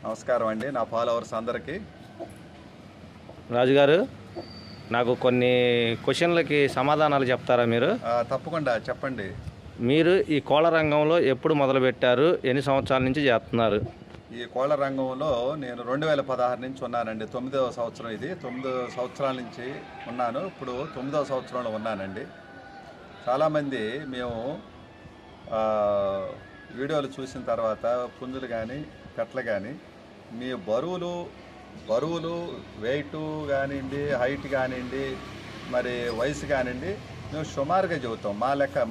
నమస్కారం అండి, నా ఫాలోవర్స్ అందరికీ. రాజుగారు, నాకు కొన్ని క్వశ్చన్లకి సమాధానాలు చెప్తారా మీరు? తప్పకుండా చెప్పండి. మీరు ఈ కోళ్ళ రంగంలో ఎప్పుడు మొదలుపెట్టారు? ఎన్ని సంవత్సరాల నుంచి చేస్తున్నారు? ఈ కోళ్ళ రంగంలో నేను 2016 నుంచి ఉన్నానండి. 9వ సంవత్సరం ఇది. 9 సంవత్సరాల నుంచి ఉన్నాను. ఇప్పుడు 9వ సంవత్సరంలో ఉన్నానండి. చాలామంది మేము వీడియోలు చూసిన తర్వాత పుంజులు కానీ పెట్టలు కానీ మీ బరువులు వెయిట్ కానివ్వండి, హైట్ కానివ్వండి, మరి వయసు కానివ్వండి, మేము సుమారుగా చెబుతాం.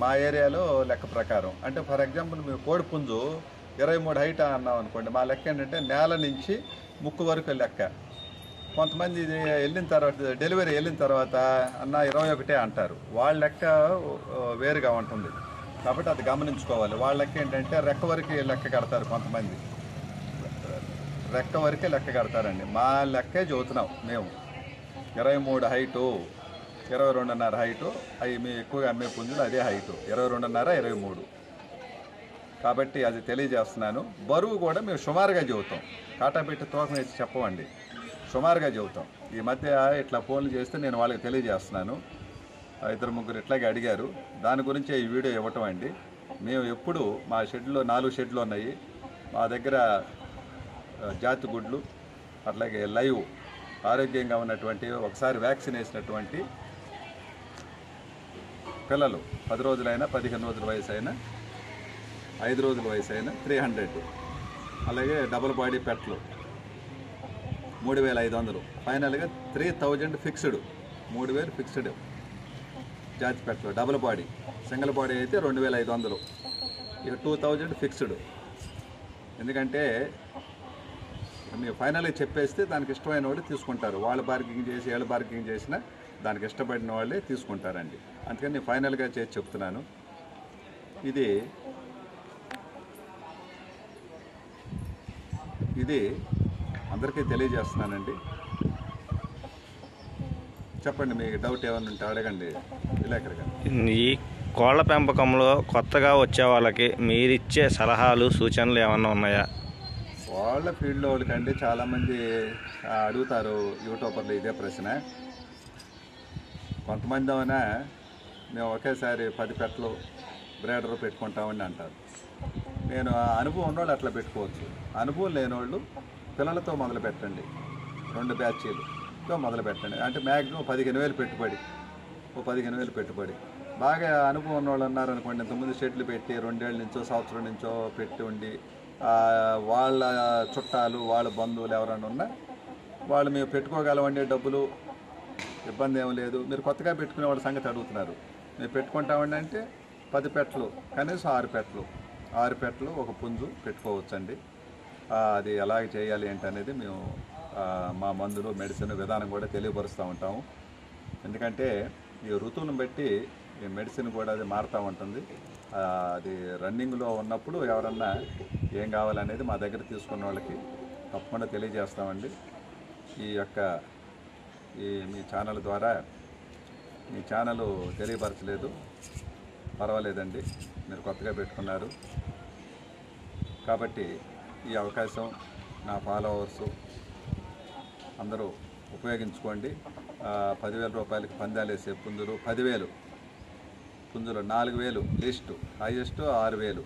మా ఏరియాలో లెక్క ప్రకారం. అంటే ఫర్ ఎగ్జాంపుల్ మేము కోడి పుంజు 23 హైట్ అన్నాం అనుకోండి, మా లెక్క ఏంటంటే నేల నుంచి ముక్కు వరకు లెక్క. కొంతమంది ఇది వెళ్ళిన తర్వాత డెలివరీ వెళ్ళిన తర్వాత అన్న 21 అంటారు. వాళ్ళ లెక్క వేరుగా ఉంటుంది కాబట్టి అది గమనించుకోవాలి. వాళ్ళ లెక్క ఏంటంటే రెక్క వరకు లెక్క కడతారు. కొంతమంది రెక్క వరకే లెక్క కడతారండి. మా లెక్కే చదువుతున్నాం మేము. 23 హైటు, 22.5 హైటు. అవి మేము ఎక్కువగా అమ్మే పుంజులు అదే హైటు, 22.5, 23. కాబట్టి అది తెలియజేస్తున్నాను. బరువు కూడా మేము సుమారుగా చెబుతాం. కాటా పెట్టి తూకం వేసి చెప్పమండి, సుమారుగా చెబుతాం. ఈ మధ్య ఇట్లా ఫోన్లు చేస్తే నేను వాళ్ళకి తెలియజేస్తున్నాను. 2-3 ఇట్లాగే అడిగారు. దాని గురించే ఈ వీడియో ఇవ్వటం అండి. మేము ఎప్పుడు మా షెడ్లో 4 షెడ్లు ఉన్నాయి. మా దగ్గర జాతి గుడ్లు, అట్లాగే లైవ్ ఆరోగ్యంగా ఉన్నటువంటి, ఒకసారి వ్యాక్సిన్ వేసినటువంటి పిల్లలు 10 రోజులైనా, 15 రోజుల వయసు అయినా, 5 రోజుల వయసు అయినా 300. అలాగే డబుల్ బాడీ పెట్టలు 3500. ఫైనల్గా 3000 ఫిక్స్డ్, 3000 ఫిక్స్డ్ జాతి పెట్టలు. డబుల్ బాడీ, సింగిల్ బాడీ అయితే 2500. ఇక 2000 ఫిక్స్డ్. ఎందుకంటే మీరు ఫైనల్గా చెప్పేస్తే దానికి ఇష్టమైన వాళ్ళు తీసుకుంటారు. వాళ్ళు బార్గింగ్ చేసి వీళ్ళు బార్గింగ్ చేసినా దానికి ఇష్టపడిన వాళ్ళే తీసుకుంటారండి. అందుకని నేను ఫైనల్గా చేసి చెప్తున్నాను. ఇది అందరికీ తెలియజేస్తున్నానండి. చెప్పండి, మీకు డౌట్ ఏమైనా ఉంటే అడగండి విలేకరుగా. ఈ కోళ్ళ పెంపకంలో కొత్తగా వచ్చే వాళ్ళకి మీరిచ్చే సలహాలు, సూచనలు ఏమన్నా ఉన్నాయా? వాళ్ళ ఫీల్డ్లో వాళ్ళకండి చాలామంది అడుగుతారు యూట్యూబర్లు ఇదే ప్రశ్న. కొంతమంది ఏమైనా మేము ఒకేసారి 10 పెట్టలు బ్రేడర్ పెట్టుకుంటామని అంటారు. నేను అనుభవం ఉన్నవాళ్ళు అట్లా పెట్టుకోవచ్చు. అనుభవం లేని వాళ్ళు పిల్లలతో మొదలు పెట్టండి. 2 బ్యాచీలతో మొదలు పెట్టండి. అంటే మ్యాక్సిమం 15,000 పెట్టుబడి, 15,000 పెట్టుబడి. బాగా అనుభవం ఉన్నవాళ్ళు ఉన్నారనుకోండి, ఇంతకుముందు షెడ్లు పెట్టి 2 ఏళ్ళ నుంచో సంవత్సరం నుంచో పెట్టి ఉండి వాళ్ళ చుట్టాలు, వాళ్ళ బంధువులు ఎవరైనా ఉన్నా వాళ్ళు మేము పెట్టుకోగలమండి, డబ్బులు ఇబ్బంది ఏమీ లేదు. మీరు కొత్తగా పెట్టుకునే వాళ్ళ సంగతి అడుగుతున్నారు. మేము పెట్టుకుంటామండి అంటే 10 పెట్టలు, కనీసం 6 పెట్టలు ఒక పుంజు పెట్టుకోవచ్చండి. అది ఎలాగ చేయాలి ఏంటనేది మేము మా మందులు, మెడిసిన్ విధానం కూడా తెలియపరుస్తూ ఉంటాము. ఎందుకంటే ఈ ఋతువులను బట్టి ఈ మెడిసిన్ కూడా అది మారుతూ ఉంటుంది. అది రన్నింగ్లో ఉన్నప్పుడు ఎవరన్నా ఏం కావాలనేది మా దగ్గర తీసుకున్న వాళ్ళకి తప్పకుండా తెలియజేస్తామండి. మీ ఛానల్ ద్వారా, మీ ఛానల్ తెలియపరచలేదు, పర్వాలేదండి, మీరు కొత్తగా పెట్టుకున్నారు కాబట్టి ఈ అవకాశం నా ఫాలోవర్సు అందరూ ఉపయోగించుకోండి. 10,000 రూపాయలకి పందాలు వేసే పుంజులు, 10,000 పుంజులు, 4,000 లీస్ట్, హైయెస్ట్ 6,000.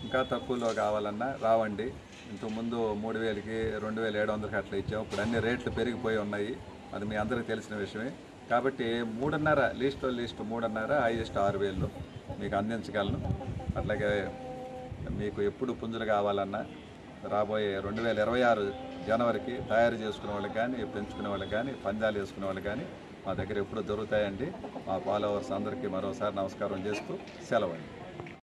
ఇంకా తక్కువలో కావాలన్నా రావండి. ఇంతకుముందు 3,000కి 2,700కి అట్లా ఇచ్చాము. ఇప్పుడు అన్ని రేట్లు పెరిగిపోయి ఉన్నాయి, అది మీ అందరికీ తెలిసిన విషయమే. కాబట్టి 3.5 లీస్ట్ 3.5, హైయెస్ట్ 6,000 మీకు అందించగలను. అట్లాగే మీకు ఎప్పుడు పుంజులు కావాలన్నా రాబోయే 2026 జనవరికి తయారు చేసుకునే వాళ్ళకి కానీ, పెంచుకునే వాళ్ళకి కానీ, పందాలు వేసుకునే వాళ్ళకి కానీ మా దగ్గర ఎప్పుడు దొరుకుతాయండి. మా ఫాలోవర్స్ అందరికీ మరోసారి నమస్కారం చేస్తూ సెలవండి.